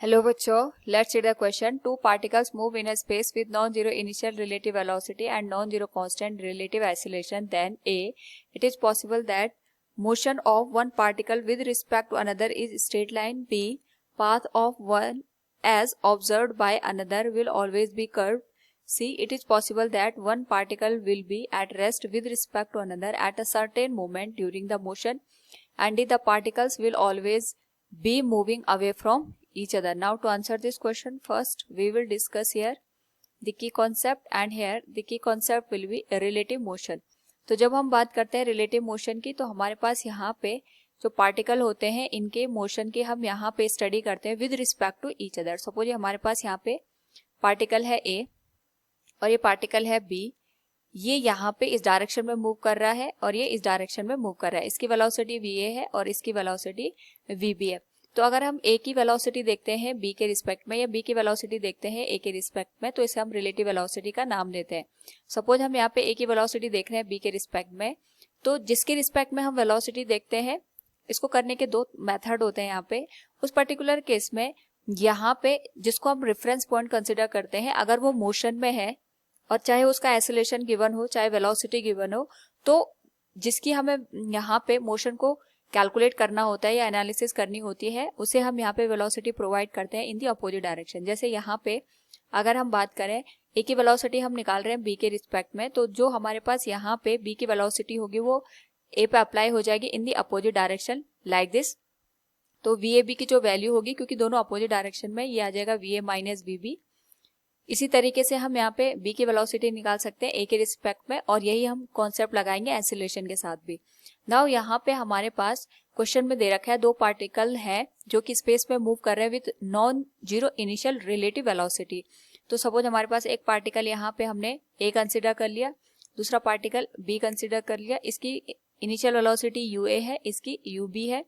Hello बच्चों, let's see the question. Two particles move in a space with non-zero initial relative velocity and non-zero constant relative acceleration. Then A. It is possible that motion of one particle with respect to another is straight line. B. Path of one as observed by another will always be curved. C. It is possible that one particle will be at rest with respect to another at a certain moment during the motion. And D. The particles will always be moving away from each other. Now to answer this question, first we will discuss here the key concept and here the key concept will be relative motion. तो जब हम बात करते हैं relative motion की तो हमारे पास यहाँ पे जो पार्टिकल होते हैं इनके मोशन की हम यहाँ पे स्टडी करते हैं with respect to each other. Suppose हमारे पास यहाँ पे पार्टिकल है ए और ये पार्टिकल है बी. ये यहाँ पे इस डायरेक्शन में मूव कर रहा है और ये इस डायरेक्शन में मूव कर रहा है. इसकी वेलोसिटी वी ए है और इसकी वेलोसिटी वी बी है. तो अगर हम ए की वेलोसिटी देखते हैं बी के रिस्पेक्ट में या बी की वेलोसिटी देखते हैं ए के रिस्पेक्ट में तो इसे हम रिलेटिव वेलोसिटी का नाम देते हैं. सपोज हम यहाँ पे ए की वेलोसिटी देख रहे हैं बी के रिस्पेक्ट में, तो जिसके रिस्पेक्ट में हम वेलोसिटी देखते हैं इसको करने के दो मेथड होते हैं यहाँ पे. उस पर्टिकुलर केस में यहाँ पे जिसको हम रेफरेंस पॉइंट कंसिडर करते हैं, अगर वो मोशन में है और चाहे उसका एक्सेलरेशन गिवन हो चाहे वेलोसिटी गिवन हो, तो जिसकी हमें यहाँ पे मोशन को कैलकुलेट करना होता है या एनालिसिस करनी होती है उसे हम यहाँ पे वेलोसिटी प्रोवाइड करते हैं इन दी अपोजिट डायरेक्शन. जैसे यहाँ पे अगर हम बात करें ए की वेलोसिटी हम निकाल रहे हैं बी के रिस्पेक्ट में, तो जो हमारे पास यहाँ पे बी की वेलोसिटी होगी वो ए पे अप्लाई हो जाएगी in the opposite direction like this. तो वी ए बी की जो वैल्यू होगी, क्योंकि दोनों अपोजिट डायरेक्शन में, ये आ जाएगा V A minus V B. इसी तरीके से हम यहाँ पे बी की वेलोसिटी निकाल सकते हैं ए के रिस्पेक्ट में और यही हम कॉन्सेप्ट लगाएंगे एक्सीलरेशन के साथ भी. नाउ यहाँ पे हमारे पास क्वेश्चन में दे रखा है दो पार्टिकल है जो कि स्पेस में मूव कर रहे हैं with non zero initial relative velocity. तो सपोज हमारे पास एक पार्टिकल यहाँ पे हमने ए कंसिडर कर लिया, दूसरा पार्टिकल बी कंसिडर कर लिया. इसकी इनिशियल वेलोसिटी यू ए है, इसकी यू बी है.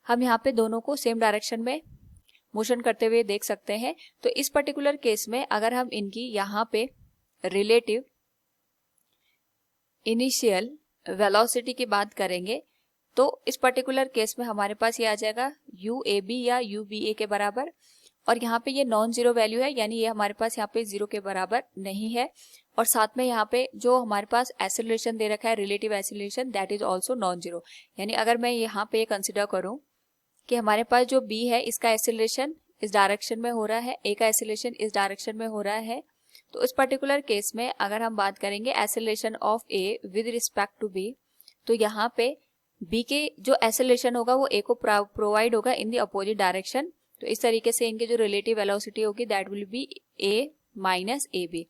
हम यहाँ पे दोनों को सेम डायरेक्शन में मोशन करते हुए देख सकते हैं. तो इस पर्टिकुलर केस में अगर हम इनकी यहाँ पे रिलेटिव इनिशियल वेलोसिटी की बात करेंगे तो इस पर्टिकुलर केस में हमारे पास ये आ जाएगा यू ए बी या यू बी ए के बराबर. और यहाँ पे ये नॉन जीरो वैल्यू है, यानी ये हमारे पास यहाँ पे जीरो के बराबर नहीं है. और साथ में यहाँ पे जो हमारे पास एक्सेलरेशन दे रखा है relative acceleration that is also non zero. यानी अगर मैं यहाँ पे कंसिडर करूँ कि हमारे पास जो बी है इसका एक्सेलरेशन इस डायरेक्शन में हो रहा है, ए का एक्सेलरेशन इस डायरेक्शन में हो रहा है, तो इस पर्टिकुलर केस में अगर हम बात करेंगे acceleration of A with respect to B, तो यहाँ पे बी के जो एक्सेलरेशन होगा वो ए को प्रोवाइड होगा इन द अपोजिट डायरेक्शन. तो इस तरीके से इनके जो रिलेटिव वेलोसिटी होगी that will be A minus A B.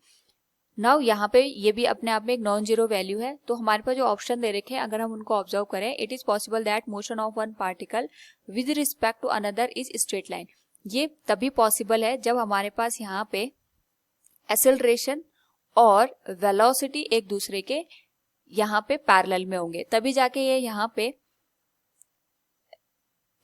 Now यहाँ पे ये भी अपने आप में एक नॉन जीरो वैल्यू है. तो हमारे पास जो ऑप्शन दे रखे हैं अगर हम उनको ऑब्जर्व करें, it is possible that motion of one particle with respect to another is straight line. ये तभी पॉसिबल है जब हमारे पास यहाँ पे एक्सेलरेशन और वेलोसिटी एक दूसरे के यहाँ पे पैरेलल में होंगे, तभी जाके ये यहाँ पे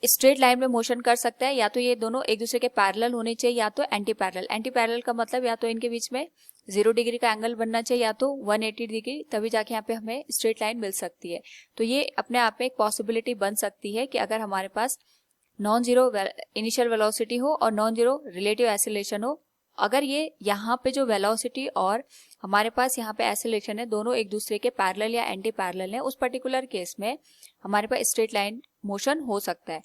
स्ट्रेट लाइन में मोशन कर सकता है. या तो ये दोनों एक दूसरे के पैरेलल होने चाहिए या तो एंटी पैरेलल. एंटी पैरेलल का मतलब या तो इनके बीच में 0 डिग्री का एंगल बनना चाहिए या तो 180 डिग्री, तभी जाके यहाँ पे हमें स्ट्रेट लाइन मिल सकती है. तो ये अपने आप में एक पॉसिबिलिटी बन सकती है कि अगर हमारे पास नॉन जीरो इनिशियल वेलोसिटी हो और नॉन जीरो रिलेटिव एक्सेलरेशन हो, अगर ये यहाँ पे जो वेलोसिटी और हमारे पास यहाँ पे एक्सेलरेशन है दोनों एक दूसरे के पैरेलल या एंटी पैरेलल है, उस पर्टिकुलर केस में हमारे पास स्ट्रेट लाइन मोशन हो सकता है.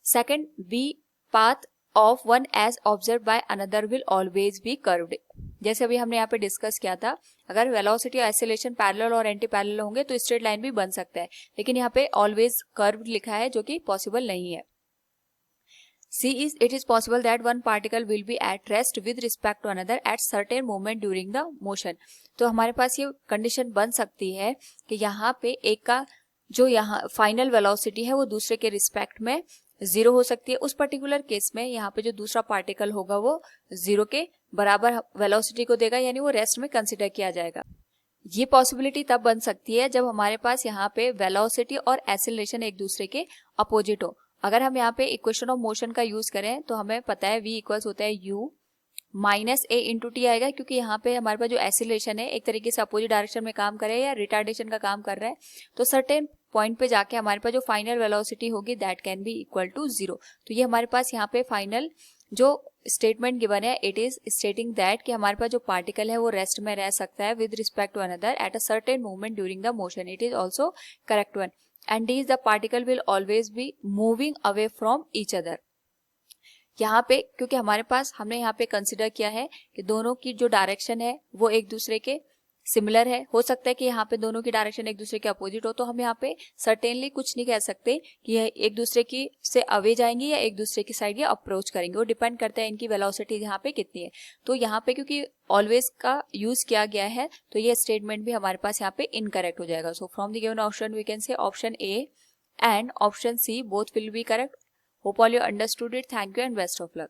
Second, B path of one as observe by another will always be curved. जैसे अभी हमने यहाँ पे डिस्कस किया था, अगर वेलोसिटी और एक्सेलरेशन पैरेलल और एंटी पैरेलल होंगे तो स्ट्रेट लाइन भी बन सकता है, लेकिन यहाँ पे ऑलवेज कर्व्ड लिखा है जो कि पॉसिबल नहीं है. C is it is possible that one particle will be at rest with respect to another at certain moment during the motion. तो हमारे पास ये कंडीशन बन सकती है कि यहाँ पे एक का जो यहाँ फाइनल वेलोसिटी है वो दूसरे के रिस्पेक्ट में जीरो हो सकती है. उस पर्टिकुलर केस में यहाँ पे जो दूसरा पार्टिकल होगा वो जीरो के बराबर वेलोसिटी को देगा, यानी वो रेस्ट में कंसिडर किया जाएगा. ये पॉसिबिलिटी तब बन सकती है जब हमारे पास यहाँ पे वेलोसिटी और एक्सेलरेशन एक दूसरे के अपोजिट हो. अगर हम यहाँ पे इक्वेशन ऑफ मोशन का यूज करें तो हमें पता है v इक्वल्स होता है u माइनस ए इंटू टी आएगा, क्योंकि यहाँ पे हमारे पास जो एक्सेलरेशन है एक तरीके से अपोजिट डायरेक्शन में काम कर रहा है या रिटार्डेशन का काम कर रहा है. तो सर्टेन पॉइंट पे जाके हमारे पास जो फाइनल वेलोसिटी होगी that can be equal to zero. तो ये हमारे पास यहाँ पे फाइनल जो स्टेटमेंट गिवन है इट इज स्टेटिंग दैट कि हमारे पास जो पार्टिकल है वो रेस्ट में रह सकता है with respect to another at a certain moment during the motion, it is also correct one. And D is the particle will always be moving away from each other. यहाँ पे क्योंकि हमारे पास हमने यहाँ पे कंसिडर किया है कि दोनों की जो डायरेक्शन है वो एक दूसरे के सिमिलर है. हो सकता है कि यहाँ पे दोनों की डायरेक्शन एक दूसरे के अपोजिट हो, तो हम यहाँ पे सर्टेनली कुछ नहीं कह सकते कि यह एक दूसरे की से अवे जाएंगी या एक दूसरे की साइड ये अप्रोच करेंगे. वो डिपेंड करता है इनकी वेलोसिटी यहाँ पे कितनी है. तो यहाँ पे क्योंकि ऑलवेज का यूज किया गया है तो ये स्टेटमेंट भी हमारे पास यहाँ पे इनकरेक्ट हो जाएगा. So from the given option we can say option A and option C both will be correct. Hope all you understood it. Thank you and best of luck.